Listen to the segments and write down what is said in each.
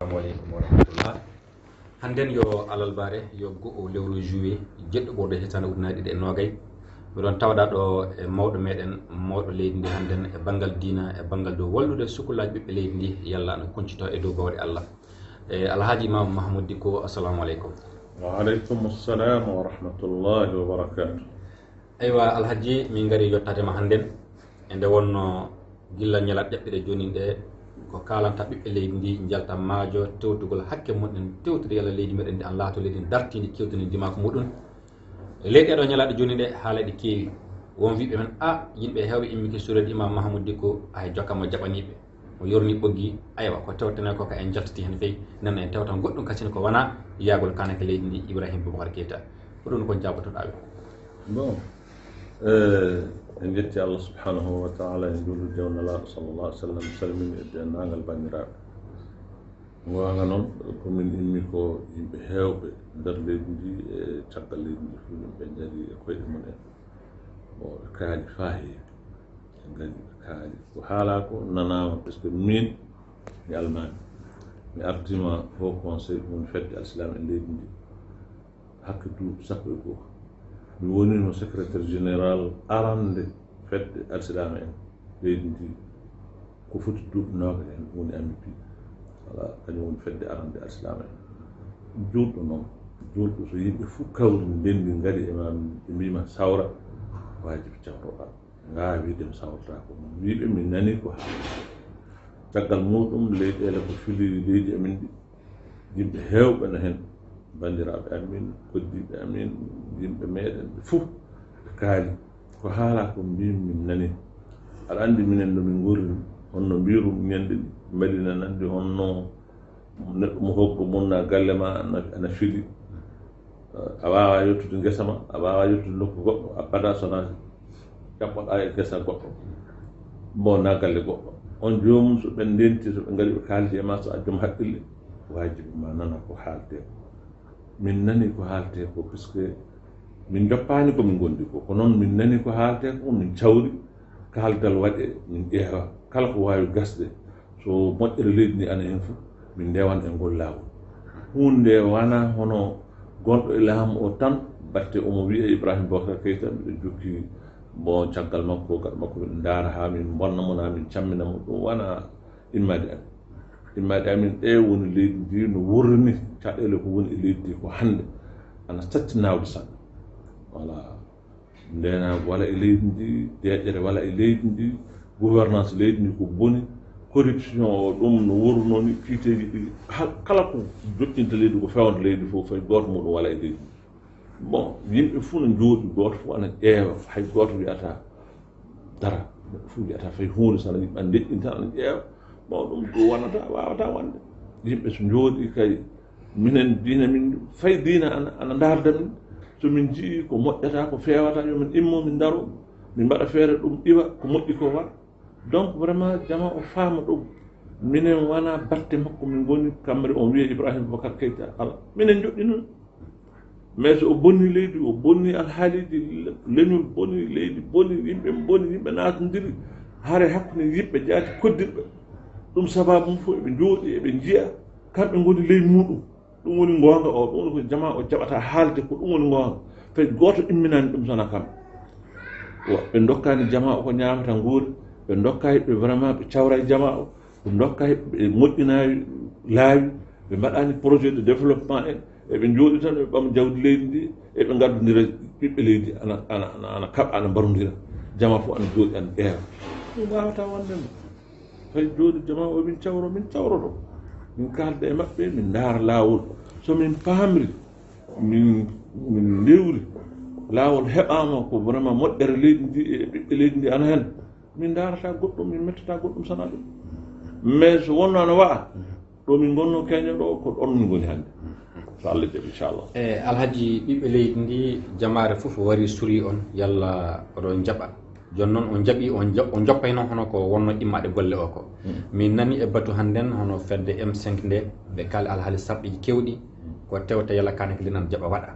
Assalamu alaikum wa rahmatullah. Handen yo alal bare yo go'o lewru juillet jeddo bordo hetande ujunaaje ɗiɗi e nogay miɗon tawda ɗo e mawɗo meɗen mawɗo leydi ndi handen e bangal diina e bangal dow wallude sukulaji ɓiɓɓe leydi ndi yalla no koncito e dow bawɗe Allah e alhaji imam Mahamoud Dicko assalamu alaikum. Wa alaikum assalam wa rahmatullahi wa barakatuh. Aywa alhaji min ngari yottatema handen e nde wonno gilla ñalat ƴeɓɓiɗe joni ɗe ko kalanta ɓiɓɓe leydi ndi jalta maajo tewtugol hakke muɗum tewtude yalla leydi meɗen ndi an laato leydi dartidi kewtini dimako muɗum leyɗe ɗo ñalaɗe joni ɗe haalaɗe keewi won wiɓe men a yimɓe hewɓe immiki suurede imam Mahamoud Dicko ay jokkamo jaɓaniɓe mo yorni ɓoggi aywa ko tewtene ko en jaltati hen feyi nan en tewtan goɗɗum kasine ko wona yagol kanake leydi ndi Ibrahima Boubacar Keita ko ɗum ko jabotoɗa ɓe Bon, en jetti Allah subhanahu wa ta'ala en jullu jawnala sallallahu alaihi wasallam salmini e dennagal bandiraɓe gonga noon komin immi ko yimɓe hewɓe nder leydi ndi e caggal leydi ndi fu yimɓe jari e koyɗe mumen bon ɓe kaali fa heewi ɓe gari ɓe kaali ko haala ko nanama par ce que min mi almami mi ardima haut conseil woni fedde alislam e leydi ndi hakke duuɓi sappo e goho mi wonino secrétaire général arande fedde alislam en leydi ndi ko foti duuɓi noga en woni MIP voilà kañum woni fedde arande alislam en julɗo noon julɗo so yimɓe fof kawri ndendi ngari emami ɓe mbima sawra wajibi cawroɗa ngawa wiidemi sawrata ko wiiɓe mi nani ko haala caggal muɗum leyɗele ko fili leydi amin ɗi yimɓe hewɓe no hen bandiraɓe amin koddiɓe amin yimɓe meɗen ɓe fof ɓe kaali ko haala ko mbimi min nani aɗa andi minen ɗo min gurri honno mbirum ñande ɗi Madina nandi honno neɗɗo mo hokko munna galle ma ana fili a wawa yettude guesa ma a wawa yettude nokku goɗɗo a ɓada sona ƴaɓɓoɗa e guesa goɗɗo bon na galle goɗɗo on jomum so ɓe ndenti so ɓe ngari ɓe kaldi e ma so a joom haqqille wajibi ma nana ko haalte min nani ko haalte ko puisque min joppani komin gondi ko noon min nani ko haalte ko min cawri kaaldal waɗe min ƴeewa kala ko wawi gasde so moƴƴere leydi ndi ana hen fof min ndewan e ngol lawol hunde wana hono gonɗo e laamu o tan batte omo wiye Ibrahima Boubacar Keita mbiɗo jokki bon caggal makko gaɗa makko min daara ha min bonna mon ha min camminamo ɗum wona immade amin immade amin ɗe woni leydi ndi no wurni caɗele ko woni e leydi ndi ko hande ana satti nawde sanne voilà ndenago wala e leydi ndi deƴƴere wala e leydi ndi gouvernance leydi ndi ko boni corruption o ɗum no wurno ni fiiteji ɗi kala ko joƴƴinta leydi ko fewnta leydi fof fay goto muɗum wala e leydi bon yimɓe fof no jooɗi goto fof ana ƴeewa hay goto wiyata dara neɗɗo fof wiyata fay hunde sana yimɓe ana leƴƴini tan ana ƴeewa bon ɗum ɗo wonata wawata wonde yimɓe so jooɗi kay minen diina min fay diina ana darda min somin jii ko moƴƴata ko fewata yomin immo min daro min mbaɗa feere ɗum ɗiwa ko moƴƴi ko wat donc vraiment jama o faama ɗum minen wona batte makko min goni kamɓe on wiye Ibrahima Boubacar Keita ala minen joɗɗi noon mais so o bonni leydi o bonni alhaaliji leñol bonni leydi bonni yimɓe natodiri haare hakkude yimɓe jaati koddirɓe ɗum sababu mum fof eɓe jooɗi eɓe jiiya kamɓe goni ley muɗum ɗum woni gonga o ɗum woni ko jama o jaɓata haalde ko ɗum woni gonga tawi goto imminani ɗum sona kamɓe ɓe dokkani jama o ko ñamata nguuri ɓe dokkayi ɓe vraiment ɓe cawray jama o ɓe dokkayi ɓe moƴƴinayi laawi ɓe mbaɗani projet de développement en eɓe jooɗi tan ɓe ɓama jawdi leydi ndi eɓe gardodira ɓiɓɓe leydi ana kaɓa ana mbarodira jama fof ana jooɗi ana ƴeewa ɗum wawata wondema fay joni jama o min cawroto min kalda e maɓɓe min daara laawol somin paamri min lewri laawol heɓama ko vraiment moƴƴere leydi ndi e ɓiɓɓe leydi ndi ana hen min darata goɗɗum min mettata goɗɗum sana ɗum mais so wonno ana waɗa ɗo min gonno keño ɗo ko ɗon min goni hannde so Allah jaɓi inchallah e alhaji ɓiɓɓe leydi ndi jamare fof wari suri on yalla oɗon jaɓa joni noon on jaaɓi on joppay noon hono ko wonno immaɗe golle o ko min nani e batu hannden hono fedde M5 nde ɓe kaali alhaali sarɗiji kewɗi ko tewta yalla kanake linan jaɓa waɗa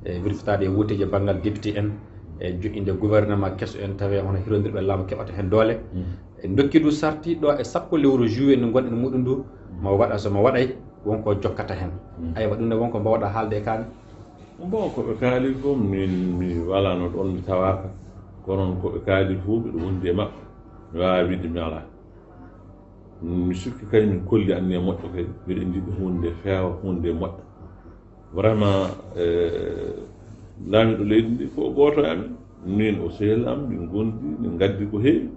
e wirtitade e wuuteji banggal député en e joƴƴinde gouvernement kesso en tawi hono hirodirɓe laamu keɓata hen doole e dokki du sarti ɗo e sappo lewru juillet nde gonɗen muɗum du mo waɗa somo waɗay wonko jokkata hen aywa ɗum ne wonko mbawɗa haalde e kaani bon ko ɓe kaali fof mi walano ɗon mi tawaka kono ko ɓe kaali fof ɓeɗo wondi e maɓɓe mi wawi wiide mi ala mi sikki kay min kolli anni e moƴƴo kay mbiɗa jiɗi hunde feewa hunde moƴƴa vraiment laamiɗo leydi ndi ko goto e amen min o sehil am min gondi min gaddi ko heewi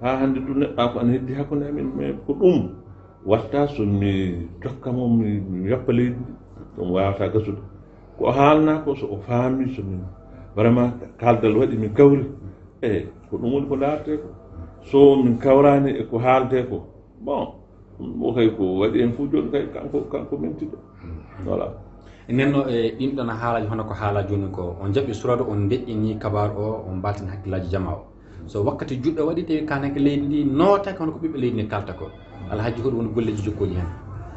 ha hande du neɗɗa ko ana heddi hakkude amen mais ko ɗum watta somi jokkamo mi yoppa leydi ndi ɗum wawata gasude ko haalna ko so o faami somin vraiment kaldal waɗi min kawri ko ɗum woni ko darete ko so min kawrani e ko haalde ko bon o kay ko waɗi hen fof joni kay kanko mentiɗo voilà nenno e ɗin ɗon haalaji hono ko haala joni ko on jaɓi surade on deƴƴini kabaru o on mbaltin hakkillaji jama o so wakkati juɗɗo waɗi tawi kanake leydi ndi nootake hono ko ɓiɓɓe leydi ndi kalta ko alhaji hoɗum woni golleji jokkoji hen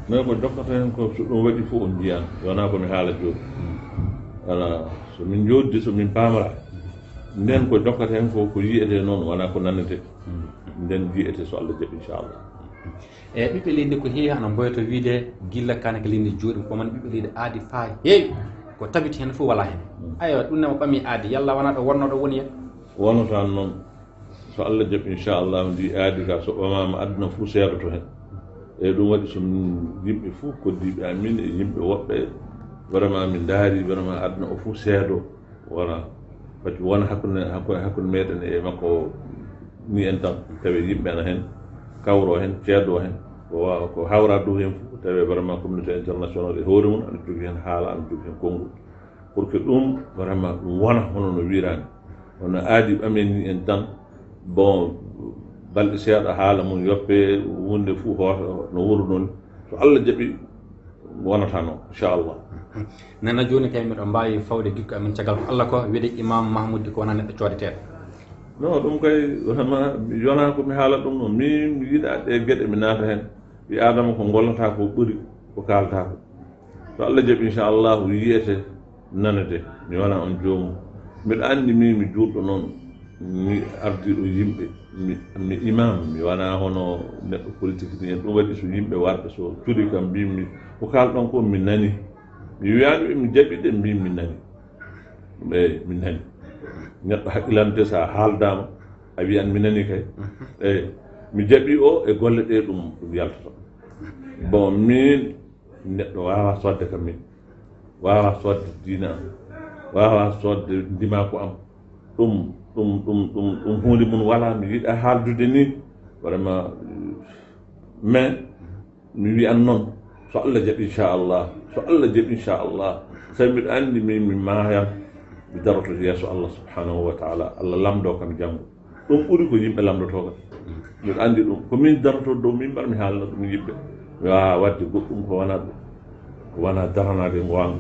mais ko jokkata hen ko so ɗum waɗi fof on jiyan wona komi haala joni voilà somin joddi somin pamra nden ko jokkata hen ko yiyete noon wona ko nannete nden jiyete so Allah jaɓi inchallah e ɓiɓɓe leydi ko heewi ana mboyto wiide gilla kanake leydi jooɗi koman ɓiɓɓe leydi aadi faa heewi ko tabiti hen fof wala hen aywa ɗum ne mo ɓami aadi yalla wona ɗo wonnoɗo woni hen wonata noon so Allah jaɓi inchallah ndi aadi ka so ɓamama aduna fof seedoto hen e ɗum waɗi so yimɓe fof koddiɓe amin e yimɓe woɓɓe vraiment min daari vraiment aduna o fof seedo wona fati wona hakkude meɗen e makko ni en tan tawi yimɓe ana hen kawro hen ceedo hen ko hawra dow hen fof tawi vraiment communauté international e hoore mum ana jogui hen haala ana jogui hen konngol pour que ɗum vraiment ɗum wona hono no wirani hono aadi ɓamen ni en tan bon balɗe seeɗa haala mum yoppe hunde fof hoota no wuuro noon so Allah jaɓi wonata noon inchallah nana joni kay miɗo mbawi fawde gikku amin caggal ko Allah ko wiide imam mahmoudi ko wona neɗɗo codeteɗo non ɗum kay vraiment yona komi haala ɗum noon min mi yiiɗa ɗe gueɗe mi naata hen ɓi adama ko gollata ko ɓuuri ko kalata ko so Allah jaɓi inchallahu yiyete nanete mi wona on joomum mbiɗa andi mi juurɗo noon mi ardiɗo yimɓe mi imam mi wona hono neɗɗo politique ni en ɗum waɗi so yimɓe warɓe so cuuri kam mbimi ko kalɗon ko mi nani mi wiyani mi jaɓi ɗe mbimi mi nani eyi mi nani neɗɗo haqqilante sa haaldama a wiyan mi nani kay eyi mi jaɓi o e golle ɗe ɗum yaltata bon min neɗɗo wawa sodde kam min wawa sodde diina am wawa sodde ndimako am ɗum hunde mum wala mi yiiɗa haaldude ni vraiment mais mi wiyan noon so Allah jaɓi inchallah so Allah jaɓi inchallah sabi mbiɗa andi mi mayan mi daroto yeeso Allah subhanahu wa taala Allah lamdo kam janggo ɗum ɓuuri ko yimɓe lamdoto kam mbiɗa andi ɗum komin daroto dow min mbaɗa mi haalna ɗum yimɓe mi wawa wadde goɗɗum ko wona ɗum ko wona daranade gonga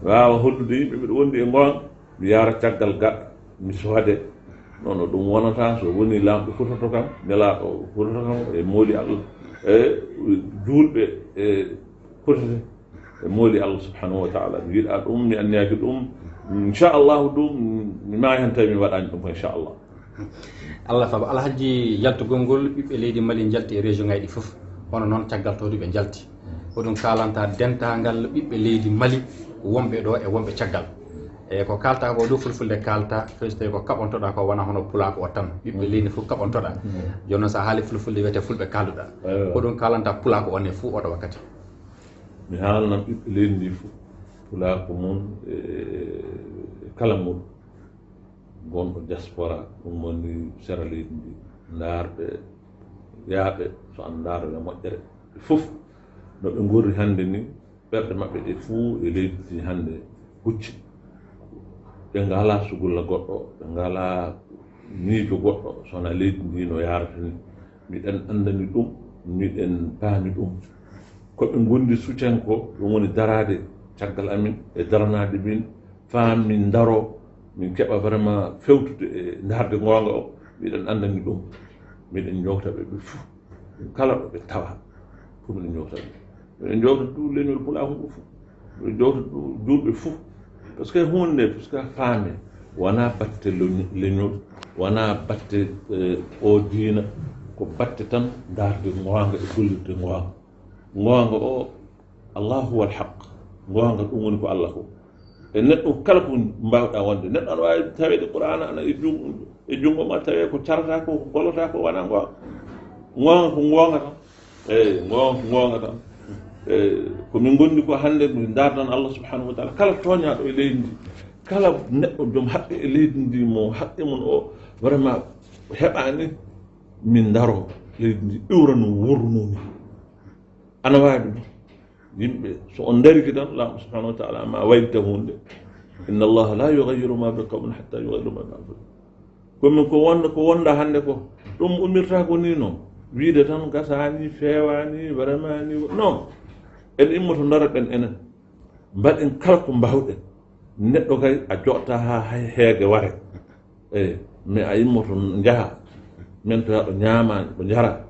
mi wawa hollude yimɓe mbiɗa wondi e gonga mi yara caggal gaɗɗo mi sohade nono ɗum wonata so woni lamɗo fototo kam nelaɗo fototo kam e mooli Allah e julɓe e fotote e mooli Allah subhanahu wa taala mi yiiɗa ɗum mi anniyaki ɗum inchallahu ɗum mi maayi hen tawi mi waɗani ɗum ko inchallah Allah faaba alhaji yaltugol ngol ɓiɓɓe leydi Mali jalti e région ngaji ɗi foof hono noon caggal to ɓe jalti hoɗum kalanta dental ɓiɓɓe leydi Mali wonɓe ɗo e wonɓe caggal e ko kalta ko ɗo fulfulde kalta so tawi ko kaɓontoɗa ko wona hono pulako o tan ɓiɓɓe leydi fof kaɓontoɗa joni noon sa haali fulfulde wiyete fulɓe kalduɗa hoɗum kalanta pulako on e fuu oɗo wakkati mi haalnan ɓiɓɓe leydi ndi fof pulako mum e kala muɗum gonɗo diaspora ɗum woni sera leydi ndi darɓe yaaɓe so an daaro e moƴƴere fof no ɓe gurri hannde ni ɓerɗe maɓɓe ɗe fuu e leydi ndi hannde hucci ɓe ngala sugulla goɗɗo ɓe ngala miijo goɗɗo sowona leydi ndi no yarata ni miɗen andani ɗum miɗen paami ɗum koɓe gondi soutien ko ɗum woni darade caggal amin e daranade min faam min daro min keɓa vraiment fewtude e darde gonga o miɗen andani ɗum miɗen jowtaɓe ɓe fof kala ɗo ɓe tawa fof miɗen jowtaɓe miɗen jowta du leñol pulaako ngo fof miɗen jowta julɓe fof par ce que hunde par ce que faame wona batte leñol wona batte o diina ko batte tan darde gonga e gollirde gonga ngoonga o Allah huwa alhaq ngoonga ɗum woni ko Allah ko e neɗɗo kala ko mbawɗa wonde neɗɗo aɗa wawi tawede qur'ana ana e jungo ma tawe ko carata ko gollota ko wona ngoonga ngoonga ko ngoonga tan eyi ngoonga ko ngoonga tan komin gondi ko hannde min dardan Allah subhanahu wa taala kala toñaɗo e leydi ndi kala neɗɗo joom haqqe e leydi ndi mo haqqe mum o vraiment heɓani min daro leydi ndi iwrano wurnuni ana wawi ɗum yimɓe so on dariki tan Allah subhanahu wa taala ma waydita hunde inna allaha la yughayyiru ma bi qawmin hatta yughayyiru ma bi anfusihim komin ko wonda hannde ko ɗum umirta ko ni noon wiide tan gasani feewani vraiment ni non en immoto daroɗen enen mbaɗen kala ko mbawɗen neɗɗo kay a jotta ha heege ware eyi mais a immoto jaaha min to yaɗo ñamani ko jara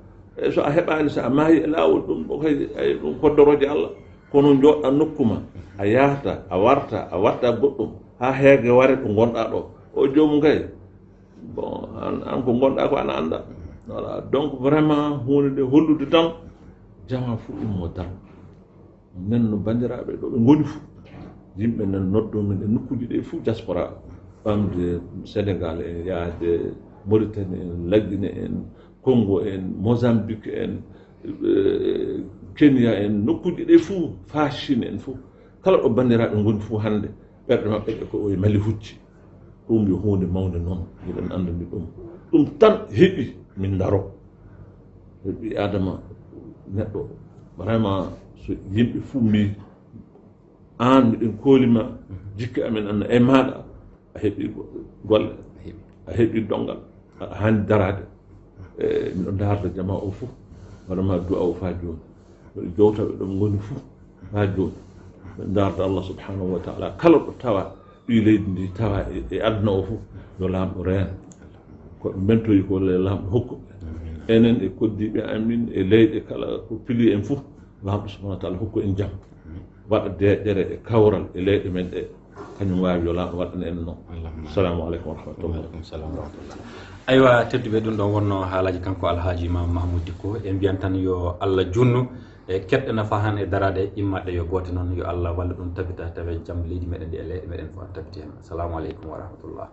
so a heɓani so a maayi e laawol ɗum ɗo kay ɗum koddoroje Allah kono joɗɗa nokkuma a yahata a warta a watta goɗɗum ha heege ware ko gonɗa ɗo o jomum kay bon an ko gonɗa ko ana anda voilà donc vraiment hunde nde hollude tan jama fu immo tan nen no bandiraɓe ɗo ɓe goni fuu yimɓe nen noddomin e nokkuji ɗe fuu diaspora ɓamde Sénégal en yaade Mauritanie en Laguine en Congo en Mozambique en Kenya en nokkuji ɗe fuu fa Chine en fuu kala ɗo bandiraɓe goni fuu hannde ɓerɗe maɓɓe ɓe ko mali hucci ɗum yo hunde mawde noon miɗen andani ɗum tan heeɓi min daro ɓi adama neɗɗo vraiment so yimɓe fuu mbi an miɗen koolima jikka amen anna e maɗa a heeɓi golle a heeɓi dongal a hani darade miɗo darda jama o foof vraiment du'a o fa joni miɗo jowtaɓe ɗon goni fuu ha joni miɗo darda Allah subhanahu wa taala kala ɗo tawa ɓi leydi ndi tawa e aduna o foof yo lamɗo reen koɓe mentoyi ko lamɗo hokkuɓe enen e koddiɓe amin e leyɗe kala ko pili en foof lamɗo subhanahu wa taala hokku en jaam waɗa deƴƴere e kawral e leyɗe men ɗe kañum wawi yo lamɗo waɗana en noon assalamu aleykum wa rahmatullah aywa tedduɓe ɗum ɗon wonno haalaji kanko alhaji Imam Mahmoud Dicko e mbiyan tan yo Allah junnu e keɓɗe nafa han e darade immaɗe yo goote noon yo Allah walla ɗum tabita tawe jaam leydi meɗen ndi e leyɗe meɗen fof tabiti hen assalamu aleykum wa rahmatullah